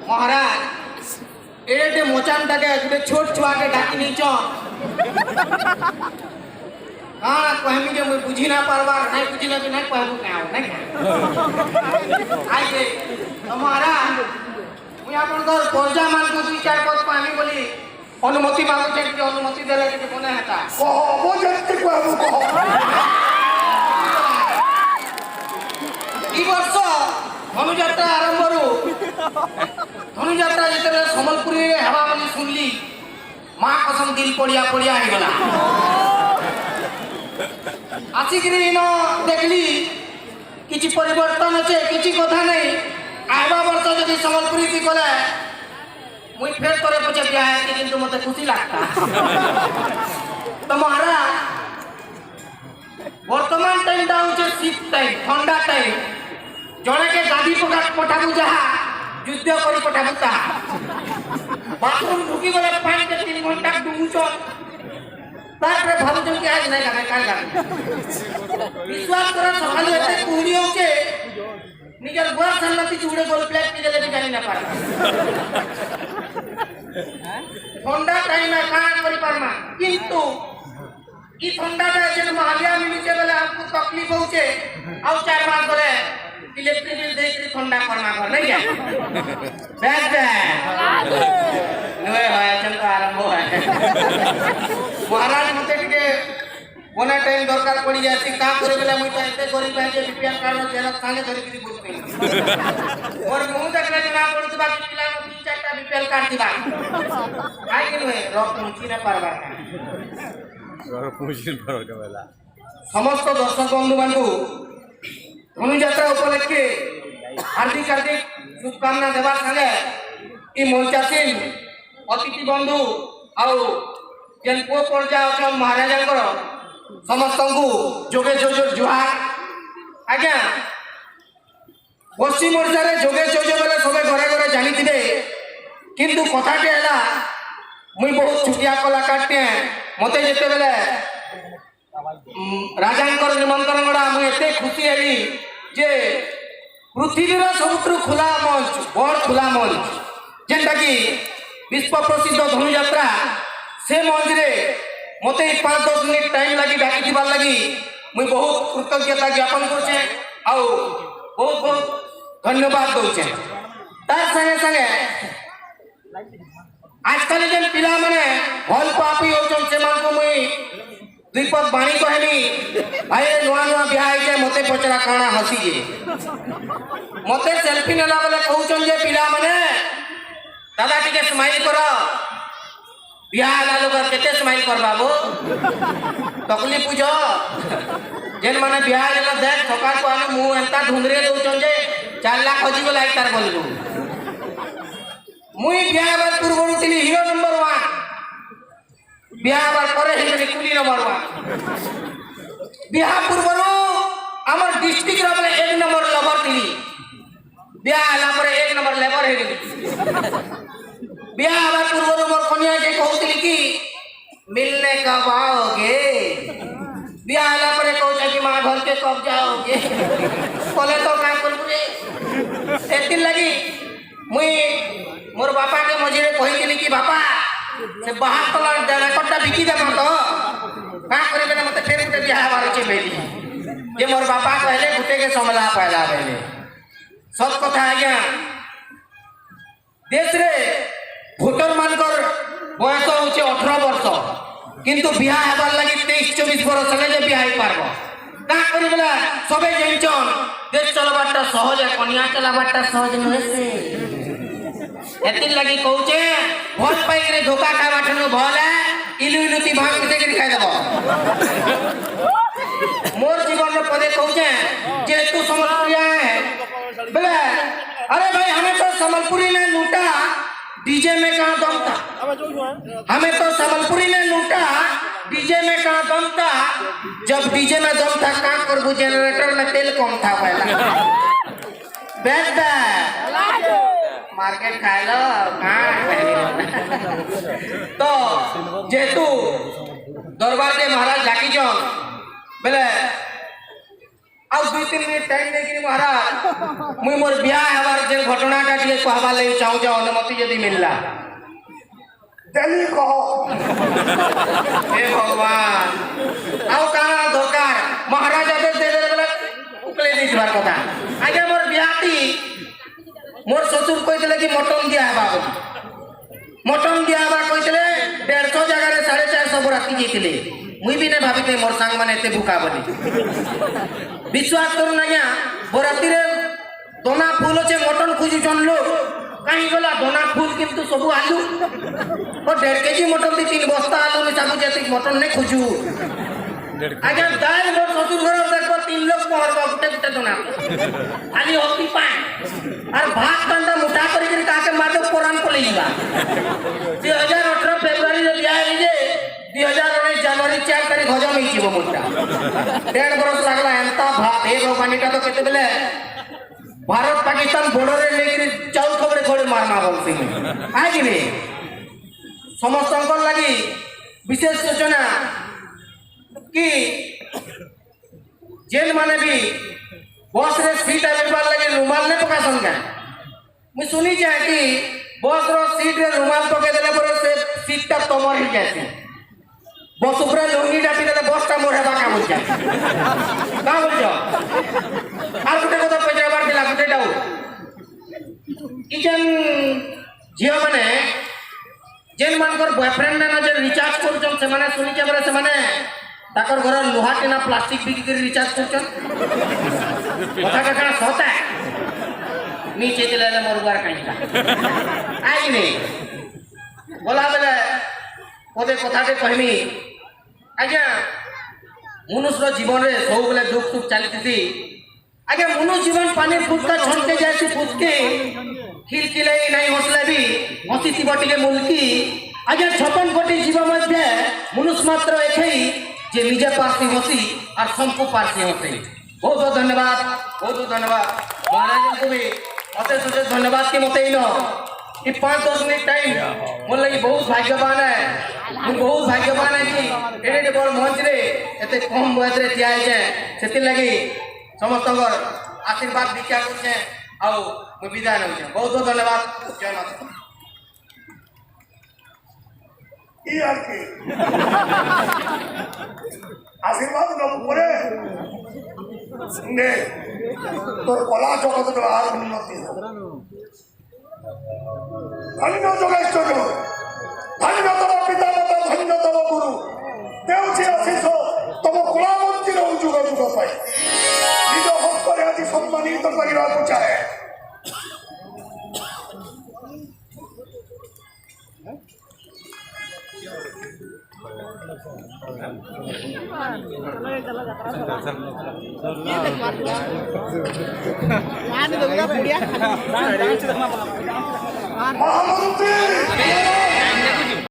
महाराज एडे मोचान टाके गुटे छोट छुआ के डाकी नहीं हाँ कहमी जे मुई बुझी ना पारबार नहीं बुझिले कि नहीं कहबू का नहीं आई जे तो महाराज मुई आपन घर पर्जा मान को दुई चार पद कहमी बोली अनुमति मांगो जे कि अनुमति देले कि कोने हता कहबो जति कहबो ई वर्ष धनुଯାत्रा आरंभ रु धनुଯାत्रा जेते सम्बलपुरी रे हवा बोली सुनली मां कसम दिल पड़िया पड़िया हे गला आसिकरी इन देखली किछि परिवर्तन আছে किछि कथा नहीं आइबा वर्ष जदि सम्बलपुरी की गले मुई फेर करे पछे बियाह है किंतु मते खुशी लागता तो महाराज वर्तमान टाइम दा होचे शीत टाइम ठंडा टाइम जणे के गादी पठाबू जहा युद्ध करी पठाबू ता बाथरूम ढुकी गले 5 से 3 घंटा डुमुचो तारे भाबुचो कि आज नहीं गाने काल गाने विश्वास कर सकाल एते कुहनी होके निजर बुआ सन्नति चूड़े गोल प्लेट के जले जानी ना पार ठंडा टाइम में का करी पारमा किंतु ई ठंडा ता जे महालिया मिलिचे गले आपको तकलीफ होचे आ 4 मास गले इलेक्ट्रिक बिल देके ठंडा करना घर नहीं जा बैठ जा नवे होया चंका आरंभ है महाराज मते के कोना टाइम दरकार पड़ी जाती का करे बेला मुई त एते गरीब है जे बीपीएल कार्ड जेल संगे धरि के बुझ पे और मुंह देखले ना पड़त बा पिला को 3-4टा बीपीएल कार्ड दिबा आई के नहे रॉक मुची ना पारबा रॉक मुची ना पारबा बेला समस्त दर्शक बंधु बांधु धनुଯାत्रा उपलक्षे हार्दिक हार्दिक शुभकामना देवार संगे ई मंचासीन अतिथि बंधु आउ जेन को पर्जा अछन महाराजांकर समस्त को जोगे जोजो जुहार आज्ञा पश्चिम ओडिशा रे जोगे जोजो बेले सबे घरे घरे जानी थिबे किंतु कथा के हला मुई बहुत छुटिया कलाकार टे मते जेते बेले राजांकर निमंत्रण गड़ा मुई एते खुशी हेली जे पृथ्वीर सबुठ खुला मंच बड़ खुला मंच जेनटा कि विश्व प्रसिद्ध धनुଯାत्रा से मंच रे मते 5-10 मिनिट टाइम लगी डाकी दिबार लगी मुई बहुत कृतज्ञता ज्ञापन करछे आ बहुत बहुत धन्यवाद दउछे तार संगे संगे आजकल जेन पिला माने भल पापी होचन से मान को मुई द्विपद बाणी कहनी भाई नुआ नुआ बियाह है मते पचरा काना हसी जे मते सेल्फी नेला बेले कहउचन जे पिला माने दादा टिके स्माइल करो बियाह ला लोग केते स्माइल करबा बो तकली पूजो जेन माने बियाह लेला देख सकाल को आने मुंह एंता धुंगरे दउचन जे 4 लाख हजी गो लाइक तार बोलबो मुई बियाह बार पूर्वरु तिली हीरो नंबर 1 बियाह बार करे हे कुली नंबर 1 बियाह पूर्वरु हमर डिस्ट्रिक्ट रे बोले 1 नंबर लवर तिली बियाह ला परे 1 नंबर लेबर हे गेली बियाह बार पूर्वरु मोर कन्या के कहउतिली कि मिलने कब आओगे बियाह ला परे कहउछ कि मां घर के कब जाओगे बोले तो का करबु रे एतिन लगी मुई मोर बापा के मझिरे कहितिली कि बापा से बाहर तला डेढ़ कट्टा बिकी देबा तो का करबे मते फेर गुटे बियाह बार छे बेली जे मोर बापा कहले गुटे के समला पहला बेले सब कथा आज्ञा देश रे भोटर मानकर बयस होचे 18 वर्ष किंतु बियाह हेबार लगी 23-24 वर्ष ले जे बियाह पारबो का करी बेला सबे जइचन देश चलबाटा सहज है कन्या चलाबाटा सहज नहे से एतिन लगी कहउचे भोज पाई रे धोखा खावा ठनु भले इलु इलुती भाग के खाइ देबो मोर जीवन में पदे कहउचे जे तू समलपुरिया है बेले अरे भाई हमें तो समलपुरी ने लूटा डीजे में कहां दम था हमें तो समलपुरी ने लूटा डीजे में कहां दम था जब डीजे में दम था का करबू जनरेटर में तेल कम था पहला बैठ मार्केट खाए लो तो जेतु दरबार के महाराज डाकी जन बेले ଆଉ 2-3 ମିନିଟ୍ ଟାଇମ୍ ନେଇକିରି ମହାରାଜ ମୁଇଁ ମୋର ବିହା ହେବାର ଯେ ଘଟଣାଟା ଟିକେ କହିବାର ଲାଗି ଚାହୁଁଛେ ଅନୁମତି ଯଦି ମିଳିଲା। तेली कहो हे भगवान ଆଉ କାଣା ଦରକାର ମହାରାଜ ଆଦେଶ ଦେଇଦେଲେ ବୋଲେ ଉକଳେଇ ଦେଇଥିବାର କଥା। ଆଜ୍ଞା ମୋର ବିହାଟି ମୋର ଶ୍ୱଶୁର କହିଥିଲେ କି ମଟନ ଦିଆ ହେବା ବୋଲି। ମଟନ ଦିଆ ହେବା କହିଥିଲେ 150 ଜାଗାରେ 450 ବରାତି ଯାଇଥିଲେ। ମୁଇଁ ବି ନାଇଁ ଭାବିଥିଲି ମୋର ସାଙ୍ଗମାନେ ଏତେ ଭୁକା ବୋଲି। ବିଶ୍ୱାସ କରୁନ ଆଜ୍ଞା ବରାତିରେ ଦନା ফুল ଅଛି ମଟନ ଖୋଜୁଛନ୍ ଲୋକ କାହିଁ ଗଲା ଦନା ফুল କିନ୍ତୁ ସବୁ ଆଲୁ ଓ 1.5 কেজি মটন দি 3 বস্তা আলু মিশাবু যেতিক মটন নে খুঁজু আগে দাই মোর শ্বশুর ঘর দেখো 3 লোক পহরবা গুটে গুটে দনা খালি হকি পায় আর ভাত কান্ডা মুঠা করি করি কাকে মারদে কোরআন পলে যাবা 2018 ফেব্রুয়ারি রে বিয়া হই যে 2019 জানুয়ারি 4 তারিখ হজম হইଯିବ মোটা 1.5 বরস লাগলা এন্তা ভাত এই রোগানিটা তো কেতে বেলে भारत पाकिस्तान बॉर्डर रे लेकिन चाउल खबरे खड़े मारना बोलते हैं आए कि नहीं समस्त लगी विशेष सूचना कि जेल माने भी बस रे सीट अवेलेबल लगे रुमाल ने पका संगा मैं सुनी जाए कि बस रो सीट रे रुमाल पके देले पर से सीट ता तमर ही जाती बस ऊपर लुंगी डाटी देले बस ता मोर हेबा का बोल जा का बोल जा আর গুটে কথা পয়সা বার দিলা গুটে দাও কিচেন ঝিও মানে যেন মানকর বয়ফ্রেন্ড না যে রিচার্জ করছন সেমানে শুনি যে বলে সেমানে তাকর ঘর লোহা টিনা প্লাস্টিক বিক্রি করে রিচার্জ করছন কথা কাকা সতা নিচে দিলে মরবার কাইটা আই নে বলা বলে ওদে কথাতে কইমি আজ্ঞা মনুষ্যর জীবনে সবুলে দুঃখ সুখ চালিতেছি আগে মনুষ্য জীবন পানির ফুটকা ছনকে যাইছি ফুটকে খিলখিলাই নাই হসলে বি হসিথিব টিকে মুলকি আগে 56 কোটি জীব মধ্যে মনুষ্য মাত্র একেই যে নিজে পারছি হসি আর সম্পু পারছি হসি বহুত বহুত ধন্যবাদ মহারাজ তুমি অশেষ অশেষ ধন্যবাদ কি মতে ইনো ये 5-10 मिनट टाइम मोर लगी बहुत भाग्यवान है मुझे बहुत भाग्यवान है कि एडे बड़ मंच रे एते कम बयस रे थिया है सेति लगी समस्त आशीर्वाद दीक्षा करछे आउ मैं विदाय नउ छे बहुत बहुत धन्यवाद जय माता ई आर के आशीर्वाद न परे ने তোর কলা জগৎ আর উন্নতি ধন্য যোগেশ্বর ধন্য তব পিতা মাতা ধন্য তব গুরু দেউছি আশিষ তব কুলামন্ত্রীর যুগ যুগ পাই নিজ হস্তরে আজ সম্মানিত করিବାକୁ চাহে মহামন্ত্রী